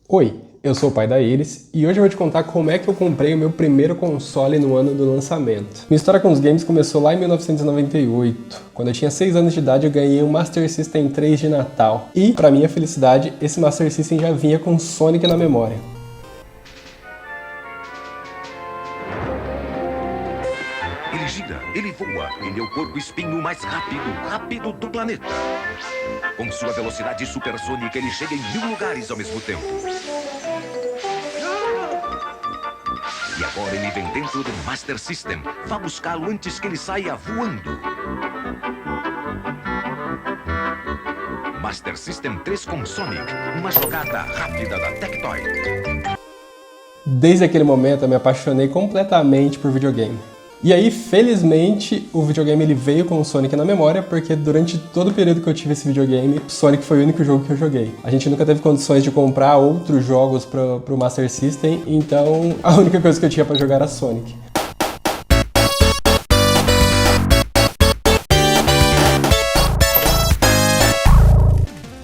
Oi, eu sou o pai da Iris e hoje eu vou te contar como é que eu comprei o meu primeiro console no ano do lançamento. Minha história com os games começou lá em 1998. Quando eu tinha 6 anos de idade eu ganhei um Master System 3 de Natal. E, pra minha felicidade, esse Master System já vinha com Sonic na memória. Ele gira, ele voa, e meu corpo espinho mais rápido do planeta. Com sua velocidade supersônica, ele chega em 1000 lugares ao mesmo tempo. E agora ele vem dentro do Master System. Vá buscá-lo antes que ele saia voando. Master System 3 com Sonic, uma jogada rápida da Tectoy. Desde aquele momento eu me apaixonei completamente por videogame. E aí, felizmente, o videogame ele veio com o Sonic na memória, porque durante todo o período que eu tive esse videogame, Sonic foi o único jogo que eu joguei. A gente nunca teve condições de comprar outros jogos pro Master System, então a única coisa que eu tinha pra jogar era Sonic.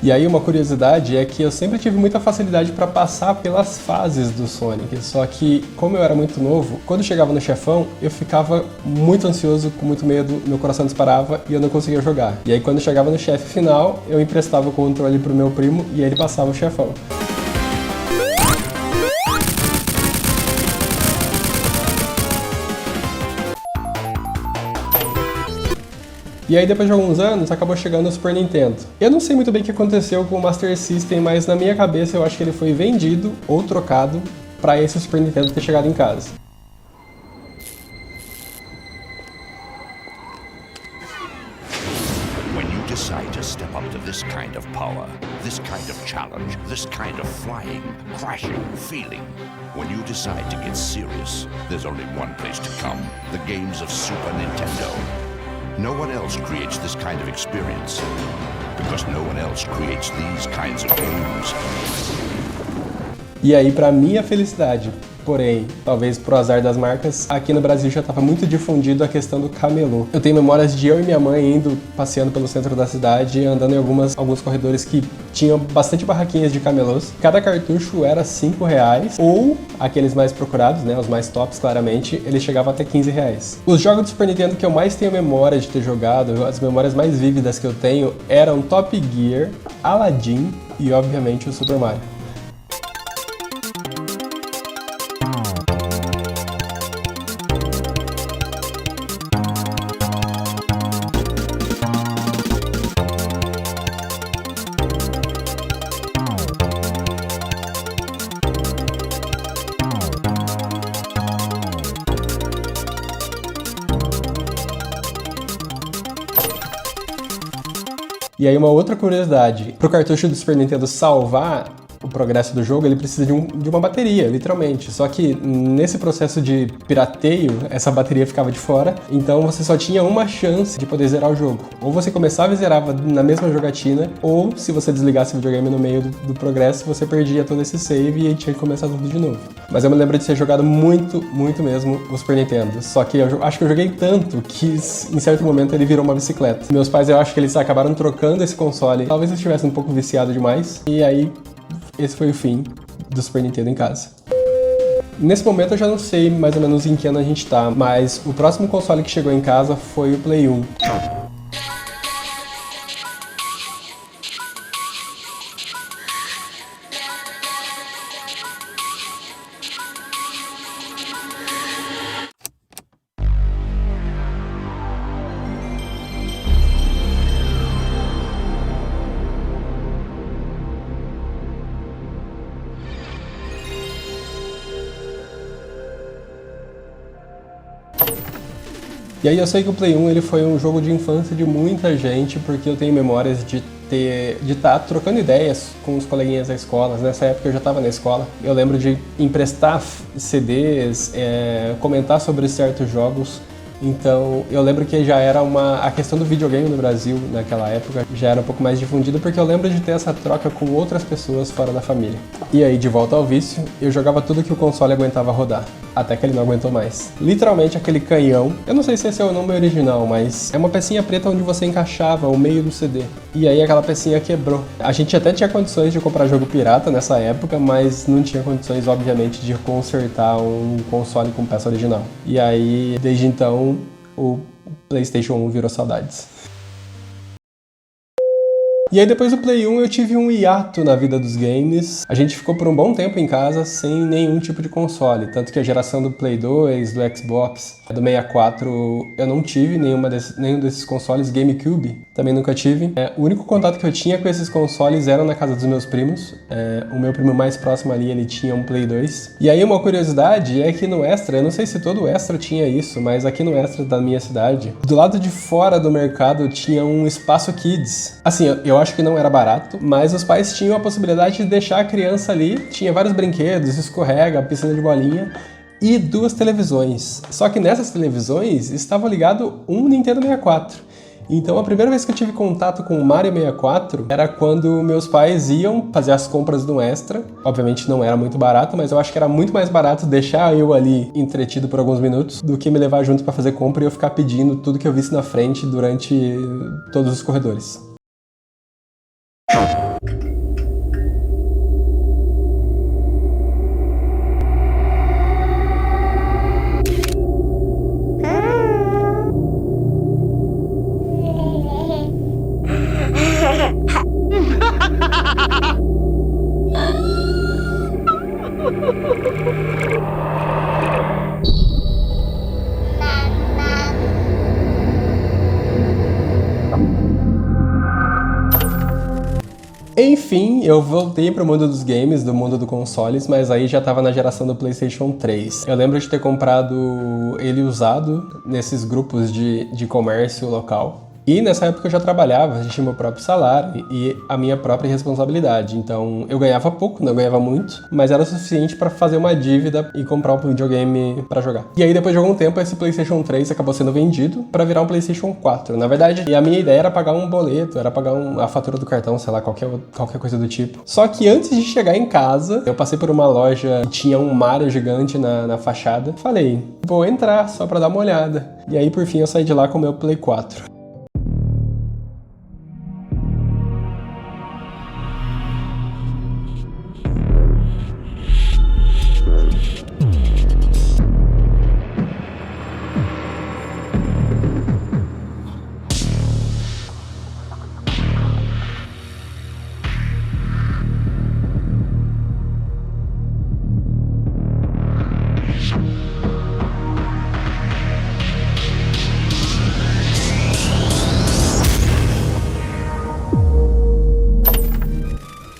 E aí uma curiosidade é que eu sempre tive muita facilidade para passar pelas fases do Sonic, só que como eu era muito novo, quando chegava no chefão eu ficava muito ansioso, com muito medo, meu coração disparava e eu não conseguia jogar. E aí quando chegava no chefe final, eu emprestava o controle pro meu primo e ele passava o chefão. E aí depois de alguns anos, acabou chegando o Super Nintendo. Eu não sei muito bem o que aconteceu com o Master System, mas na minha cabeça eu acho que ele foi vendido ou trocado para esse Super Nintendo ter chegado em casa. When you decide to step up to this kind of power, this kind of challenge, this kind of flying, crashing, feeling, when you decide to get serious, there's only one place to come, the games of Super Nintendo. No one else creates this kind of experience, because no one else creates these kinds of games. E aí, pra minha felicidade, porém, talvez pro azar das marcas, aqui no Brasil já estava muito difundido a questão do camelô. Eu tenho memórias de eu e minha mãe indo, passeando pelo centro da cidade, andando em alguns corredores que tinham bastante barraquinhas de camelôs. Cada cartucho era R$5, ou aqueles mais procurados, né, os mais tops, claramente, ele chegava até R$15. Os jogos do Super Nintendo que eu mais tenho memória de ter jogado, as memórias mais vívidas que eu tenho, eram Top Gear, Aladdin e, obviamente, o Super Mario. E aí uma outra curiosidade, pro cartucho do Super Nintendo salvar o progresso do jogo, ele precisa de uma bateria, literalmente. Só que nesse processo de pirateio, essa bateria ficava de fora, então você só tinha uma chance de poder zerar o jogo. Ou você começava e zerava na mesma jogatina, ou se você desligasse o videogame no meio do progresso, você perdia todo esse save e aí tinha que começar tudo de novo. Mas eu me lembro de ter jogado muito mesmo o Super Nintendo. Só que eu acho que eu joguei tanto que em certo momento ele virou uma bicicleta. Meus pais, eu acho que eles acabaram trocando esse console. Talvez eu estivesse um pouco viciado demais. E aí, esse foi o fim do Super Nintendo em casa. Nesse momento eu já não sei mais ou menos em que ano a gente tá, mas o próximo console que chegou em casa foi o Play 1. E aí eu sei que o Play 1 ele foi um jogo de infância de muita gente, porque eu tenho memórias de estar trocando ideias com os coleguinhas da escola. Nessa época eu já estava na escola. Eu lembro de emprestar CDs, comentar sobre certos jogos. Então eu lembro que já era a questão do videogame no Brasil naquela época já era um pouco mais difundida, porque eu lembro de ter essa troca com outras pessoas fora da família. E aí, de volta ao vício, eu jogava tudo que o console aguentava rodar. até que ele não aguentou mais. Literalmente aquele canhão, eu não sei se esse é o nome original, mas é uma pecinha preta onde você encaixava o meio do CD. E aí aquela pecinha quebrou. A gente até tinha condições de comprar jogo pirata nessa época, mas não tinha condições, obviamente, de consertar um console com peça original. E aí, desde então, o PlayStation 1 virou saudades. E aí depois do Play 1 eu tive um hiato na vida dos games. A gente ficou por um bom tempo em casa sem nenhum tipo de console. Tanto que a geração do Play 2, do Xbox, do 64, eu não tive nenhum desses consoles. GameCube também nunca tive. O único contato que eu tinha com esses consoles era na casa dos meus primos. O meu primo mais próximo ali, ele tinha um Play 2. E aí uma curiosidade é que no Extra, eu não sei se todo Extra tinha isso, mas aqui no Extra da minha cidade, do lado de fora do mercado tinha um espaço Kids. Assim, eu acho que não era barato, mas os pais tinham a possibilidade de deixar a criança ali. Tinha vários brinquedos, escorrega, piscina de bolinha e 2 televisões. Só que nessas televisões estava ligado um Nintendo 64. Então a primeira vez que eu tive contato com o Mario 64 era quando meus pais iam fazer as compras no Extra. Obviamente não era muito barato, mas eu acho que era muito mais barato deixar eu ali entretido por alguns minutos do que me levar junto para fazer compra e eu ficar pedindo tudo que eu visse na frente durante todos os corredores. Enfim, eu voltei pro mundo dos games, do mundo dos consoles, mas aí já tava na geração do PlayStation 3. Eu lembro de ter comprado ele usado nesses grupos de comércio local. E nessa época eu já trabalhava, já tinha meu próprio salário e a minha própria responsabilidade. Então eu ganhava pouco, não ganhava muito, mas era o suficiente para fazer uma dívida e comprar um videogame para jogar. E aí depois de algum tempo esse PlayStation 3 acabou sendo vendido para virar um PlayStation 4. Na verdade, a minha ideia era pagar um boleto, era pagar a fatura do cartão, sei lá, qualquer coisa do tipo. Só que antes de chegar em casa, eu passei por uma loja que tinha um Mario gigante na fachada. Falei, vou entrar só para dar uma olhada. E aí por fim eu saí de lá com o meu Play 4.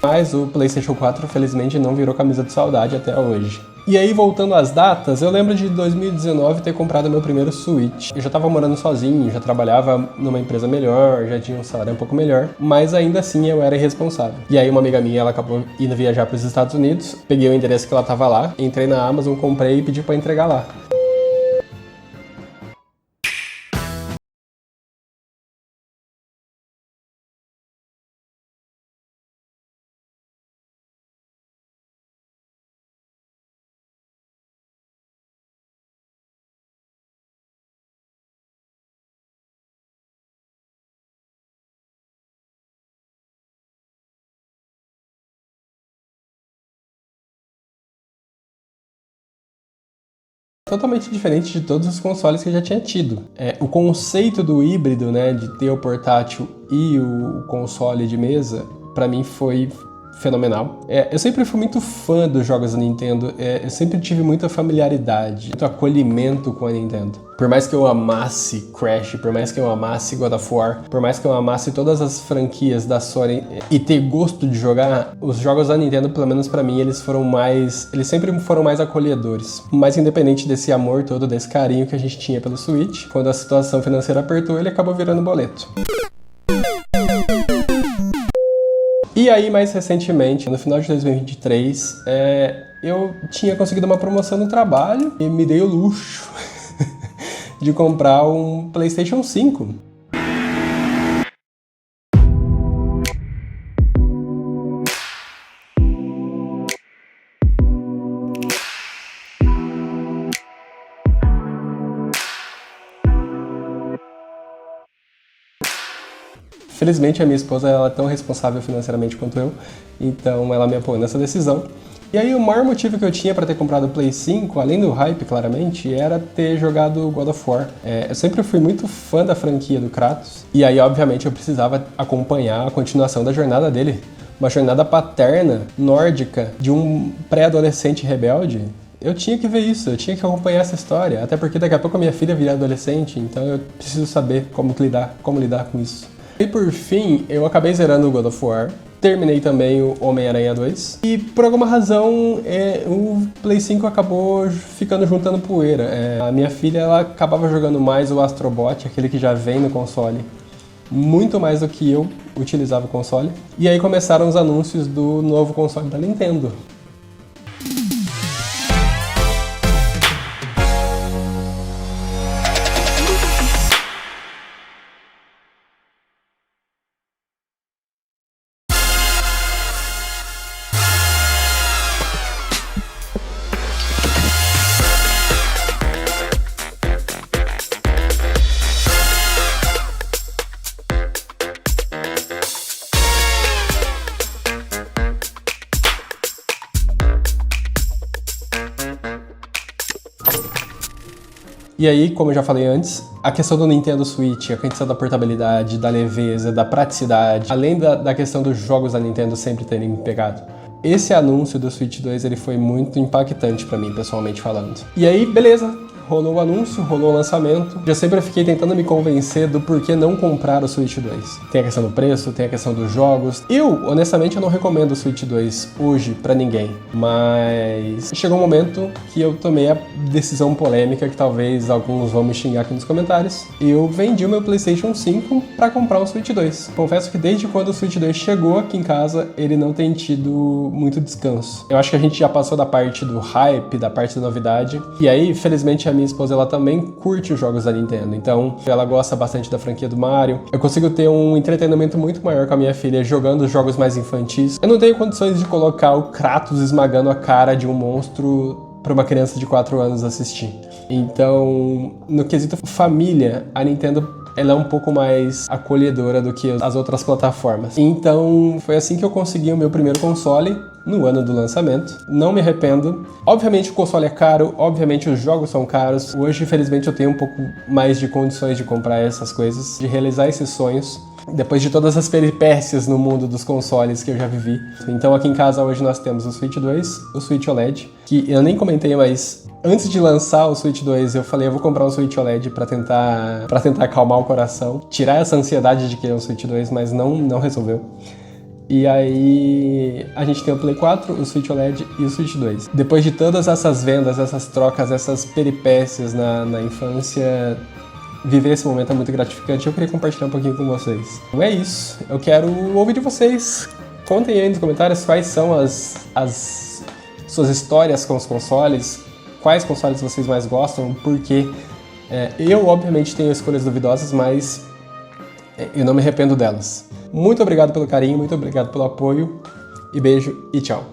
Mas o PlayStation 4, felizmente, não virou camisa de saudade até hoje. E aí, voltando às datas, eu lembro de 2019 ter comprado meu primeiro Switch. Eu já tava morando sozinho, já trabalhava numa empresa melhor, já tinha um salário um pouco melhor, mas ainda assim eu era irresponsável. E aí uma amiga minha, ela acabou indo viajar para os Estados Unidos, peguei o endereço que ela tava lá, entrei na Amazon, comprei e pedi para entregar lá. Totalmente diferente de todos os consoles que eu já tinha tido. O conceito do híbrido, né, de ter o portátil e o console de mesa, pra mim foi fenomenal. Eu sempre fui muito fã dos jogos da Nintendo, eu sempre tive muita familiaridade, muito acolhimento com a Nintendo. Por mais que eu amasse Crash, por mais que eu amasse God of War, por mais que eu amasse todas as franquias da Sony e ter gosto de jogar, os jogos da Nintendo, pelo menos pra mim, eles sempre foram mais acolhedores. Mas independente desse amor todo, desse carinho que a gente tinha pelo Switch, quando a situação financeira apertou, ele acabou virando boleto. E aí, mais recentemente, no final de 2023, eu tinha conseguido uma promoção no trabalho e me dei o luxo de comprar um PlayStation 5. Felizmente a minha esposa ela é tão responsável financeiramente quanto eu, então ela me apoiou nessa decisão. E aí o maior motivo que eu tinha para ter comprado o Play 5, além do hype, claramente, era ter jogado God of War. Eu sempre fui muito fã da franquia do Kratos, e aí obviamente eu precisava acompanhar a continuação da jornada dele. Uma jornada paterna, nórdica, de um pré-adolescente rebelde. Eu tinha que ver isso, eu tinha que acompanhar essa história, até porque daqui a pouco a minha filha virá adolescente, então eu preciso saber como lidar com isso. E por fim, eu acabei zerando o God of War, terminei também o Homem-Aranha 2, e por alguma razão o Play 5 acabou ficando juntando poeira. A minha filha ela acabava jogando mais o Astro Bot, aquele que já vem no console, muito mais do que eu utilizava o console. E aí começaram os anúncios do novo console da Nintendo. E aí, como eu já falei antes, a questão do Nintendo Switch, a questão da portabilidade, da leveza, da praticidade, além da questão dos jogos da Nintendo sempre terem me pegado. Esse anúncio do Switch 2 ele foi muito impactante pra mim, pessoalmente falando. E aí, beleza, rolou o anúncio, rolou o lançamento. Eu sempre fiquei tentando me convencer do porquê não comprar o Switch 2. Tem a questão do preço, tem a questão dos jogos. Honestamente, eu não recomendo o Switch 2 hoje pra ninguém. Mas chegou um momento que eu tomei a decisão polêmica, que talvez alguns vão me xingar aqui nos comentários. Eu vendi o meu PlayStation 5 pra comprar o Switch 2. Confesso que desde quando o Switch 2 chegou aqui em casa, ele não tem tido muito descanso. Eu acho que a gente já passou da parte do hype, da parte da novidade. E aí, felizmente, a minha esposa ela também curte os jogos da Nintendo, então ela gosta bastante da franquia do Mario. Eu consigo ter um entretenimento muito maior com a minha filha jogando os jogos mais infantis. Eu não tenho condições de colocar o Kratos esmagando a cara de um monstro para uma criança de 4 anos assistir. Então, no quesito família, a Nintendo ela é um pouco mais acolhedora do que as outras plataformas. Então, foi assim que eu consegui o meu primeiro console no ano do lançamento. Não me arrependo. Obviamente o console é caro, obviamente os jogos são caros. Hoje, infelizmente, eu tenho um pouco mais de condições de comprar essas coisas, de realizar esses sonhos, depois de todas as peripécias no mundo dos consoles que eu já vivi. Então aqui em casa hoje nós temos o Switch 2, o Switch OLED, que eu nem comentei, mas antes de lançar o Switch 2 eu falei, eu vou comprar um Switch OLED pra tentar acalmar o coração, tirar essa ansiedade de querer um Switch 2, mas não resolveu. E aí a gente tem o Play 4, o Switch OLED e o Switch 2. Depois de todas essas vendas, essas trocas, essas peripécias na infância, viver esse momento é muito gratificante. Eu queria compartilhar um pouquinho com vocês. Então é isso. Eu quero ouvir de vocês. Contem aí nos comentários quais são as suas histórias com os consoles, quais consoles vocês mais gostam, por quê. Eu, obviamente, tenho escolhas duvidosas, mas eu não me arrependo delas. Muito obrigado pelo carinho, muito obrigado pelo apoio, e beijo e tchau.